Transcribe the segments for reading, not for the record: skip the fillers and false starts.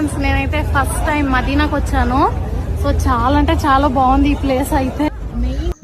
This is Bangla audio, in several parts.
ఫ్రెండ్స్, నేనైతే ఫస్ట్ టైం మదీనాకు వచ్చాను. సో చాలా అంటే చాలా బాగుంది ఈ ప్లేస్ అయితే.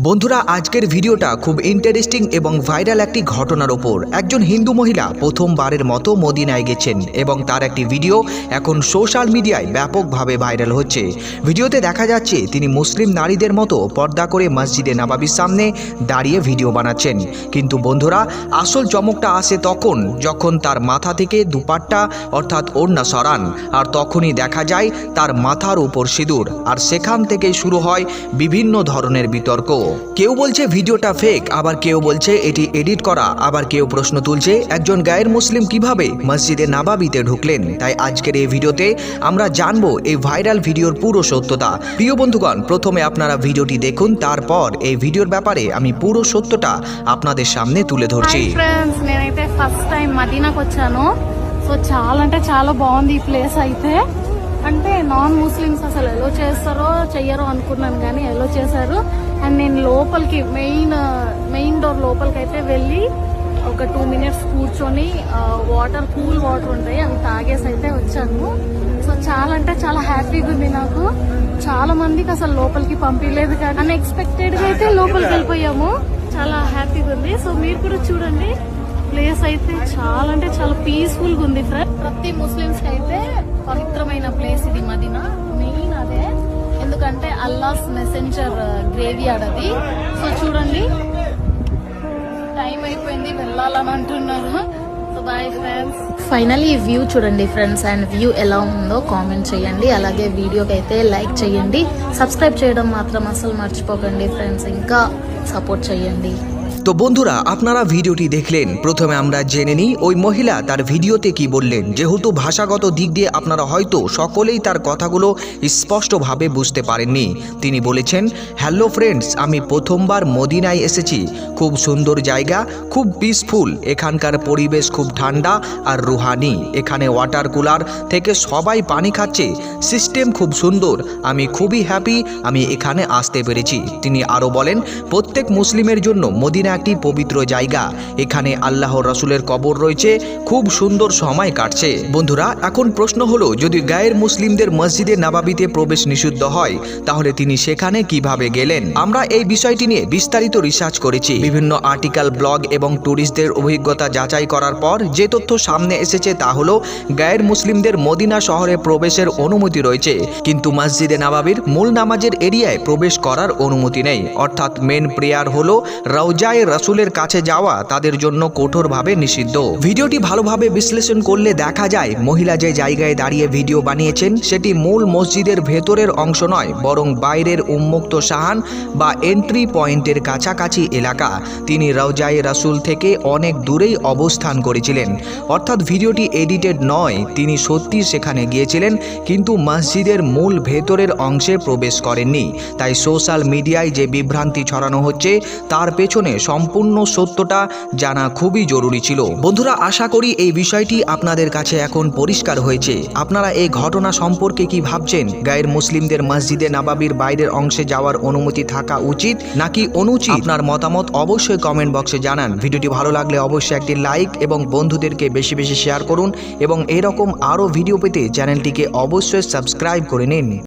বন্ধুরা, আজকের ভিডিওটা খুব ইন্টারেস্টিং এবং ভাইরাল একটি ঘটনার ওপর। একজন হিন্দু মহিলা প্রথমবারের মতো মদিনায় গেছেন এবং তার একটি ভিডিও এখন সোশ্যাল মিডিয়ায় ব্যাপকভাবে ভাইরাল হচ্ছে। ভিডিওতে দেখা যাচ্ছে তিনি মুসলিম নারীদের মতো পর্দা করে মসজিদে নববীর সামনে দাঁড়িয়ে ভিডিও বানাচ্ছেন। কিন্তু বন্ধুরা, আসল চমকটা আসে তখন যখন তার মাথা থেকে দুপাট্টা অর্থাৎ ওড়না সরান, আর তখনই দেখা যায় তার মাথার উপর সিঁদুর। আর সেখান থেকেই শুরু হয় বিভিন্ন ধরনের বিতর্ক। কেউ বলছে ভিডিওটা ফেক, আবার কেউ বলছে এটি এডিট করা, আবার কেউ প্রশ্ন তুলছে একজন গায়ের মুসলিম কিভাবে মসজিদে নববীতে ঢুকলেন। তাই আজকের এই ভিডিওতে আমরা জানবো এই ভাইরাল ভিডিওর পুরো সত্যতা। প্রিয় বন্ধুগণ, প্রথমে আপনারা ভিডিওটি দেখুন, তারপর এই ভিডিওর ব্যাপারে আমি পুরো సొత్తుটা আপনাদের সামনে তুলে ধরছি। ఫ్రెండ్స్, నేనైతే ఫస్ట్ టైం మదీనాకు వచ్చాను. సో చాలా అంటే చాలా బాగుంది ఈ ప్లేస్ అయితే. అంటే నాన్ ముస్లిమ్స్ అసలు ఎలా చేస్తారో చెయ్యరో అనుకున్నాను, కానీ ఎలా చేశారు. అండ్ నేను లోపలికి మెయిన్ డోర్ లోపలికి అయితే వెళ్ళి ఒక 2 minutes కూర్చొని వాటర్, కూల్ వాటర్ ఉంటాయి, అవి తాగేసి అయితే వచ్చాను. సో చాలా అంటే చాలా హ్యాపీగా ఉంది నాకు. చాలా మందికి అసలు లోపలికి పంపించలేదు, కానీ అన్ఎక్స్పెక్టెడ్ గా అయితే లోపలికి వెళ్ళిపోయాము. చాలా హ్యాపీగా ఉంది. సో మీరు కూడా చూడండి, ప్లేస్ అయితే చాలా అంటే చాలా పీస్ఫుల్ గా ఉంది ఫ్రెండ్. ప్రతి ముస్లిమ్స్ కి అయితే పవిత్రమైన ప్లేస్ ఇది మదీనా. మెయిన్ అదే, ఎందుకంటే అల్లాహ్ మెసెంజర్ గ్రేవ్ యార్డ్ అది. సో చూడండి, టైం అయిపోయింది, వెళ్ళాలని అంటున్నారు. So bye friends. ఫైనల్లీ ఈ వ్యూ చూడండి ఫ్రెండ్స్, అండ్ వ్యూ ఎలా ఉందో కామెంట్ చేయండి. అలాగే వీడియోకి అయితే లైక్ చేయండి, సబ్స్క్రైబ్ చేయడం మాత్రం అసలు మర్చిపోకండి ఫ్రెండ్స్. ఇంకా సపోర్ట్ చేయండి। তো বন্ধুরা, আপনারা ভিডিওটি দেখলেন। প্রথমে আমরা জেনে নিই ওই মহিলা তার ভিডিওতে কি বললেন। যেহেতু ভাষাগত দিক দিয়ে আপনারা হয়তো সকলেই তার কথাগুলো স্পষ্টভাবে বুঝতে পারেননি। তিনি বলেছেন, হ্যালো ফ্রেন্ডস, আমি প্রথমবার মদিনায় এসেছি। খুব সুন্দর জায়গা, খুব পিসফুল। এখানকার পরিবেশ খুব ঠান্ডা আর রুহানি। এখানে ওয়াটার কুলার থেকে সবাই পানি খাচ্ছে, সিস্টেম খুব সুন্দর। আমি খুবই হ্যাপি আমি এখানে আসতে পেরেছি। তিনি আরও বলেন, প্রত্যেক মুসলিমের জন্য মদিনা একটি পবিত্র জায়গা। এখানে আল্লাহর রাসূলের কবর রয়েছে, খুব সুন্দর সময় কাটছে। বন্ধুরা, এখন প্রশ্ন হলো, যদি গায়ের মুসলিমদের মসজিদে নববীতে প্রবেশ নিষিদ্ধ হয়, তাহলে তিনি সেখানে কিভাবে গেলেন? আমরা এই বিষয়টি নিয়ে বিস্তারিত রিসার্চ করেছি। বিভিন্ন আর্টিকেল, ব্লগ এবং ট্যুরিস্টদের অভিজ্ঞতা যাচাই করার পর যে তথ্য সামনে এসেছে তা হলো, গায়ের মুসলিমদের মদিনা শহরে প্রবেশের অনুমতি রয়েছে, কিন্তু মসজিদে নববীর মূল নামাজের এরিয়ায় প্রবেশ করার অনুমতি নেই। অর্থাৎ মেন প্রেয়ার হলো রওজায়ে রাসূলের কাছে যাওয়া তাদের জন্য কঠোরভাবে নিষিদ্ধ। ভিডিওটি ভালোভাবে বিশ্লেষণ করলে দেখা যায়, মহিলা যে জায়গায় দাঁড়িয়ে ভিডিও বানিয়েছেন সেটি মূল মসজিদের ভেতরের অংশ নয়, বরং বাইরের উন্মুক্ত সাহান বা এন্ট্রি পয়েন্টের কাছাকাছি এলাকা। তিনি রওজায়ে রাসূল থেকে অনেক দূরেই অবস্থান করেছিলেন। অর্থাৎ ভিডিওটি এডিটেড নয়, তিনি সত্যি সেখানে গিয়েছিলেন, কিন্তু মসজিদের মূল ভেতরের অংশে প্রবেশ করেননি। তাই সোশ্যাল মিডিয়ায় যে বিভ্রান্তি ছড়ানো হচ্ছে তার পেছনে সম্পূর্ণ সত্যটা জানা খুবই জরুরি ছিল। বন্ধুরা, আশা করি এই বিষয়টি আপনাদের কাছে এখন পরিষ্কার হয়েছে। আপনারা এই ঘটনা সম্পর্কে কি ভাবছেন? গায়ের মুসলিমদের মসজিদে নববীর বাইরের অংশে যাওয়ার অনুমতি থাকা উচিত নাকি অনুচিত? আপনার মতামত অবশ্যই কমেন্ট বক্সে জানান। ভিডিওটি ভালো লাগলে অবশ্যই একটি লাইক এবং বন্ধুদেরকে বেশি বেশি শেয়ার করুন, এবং এরকম আরও ভিডিও পেতে চ্যানেলটিকে অবশ্যই সাবস্ক্রাইব করে নিন।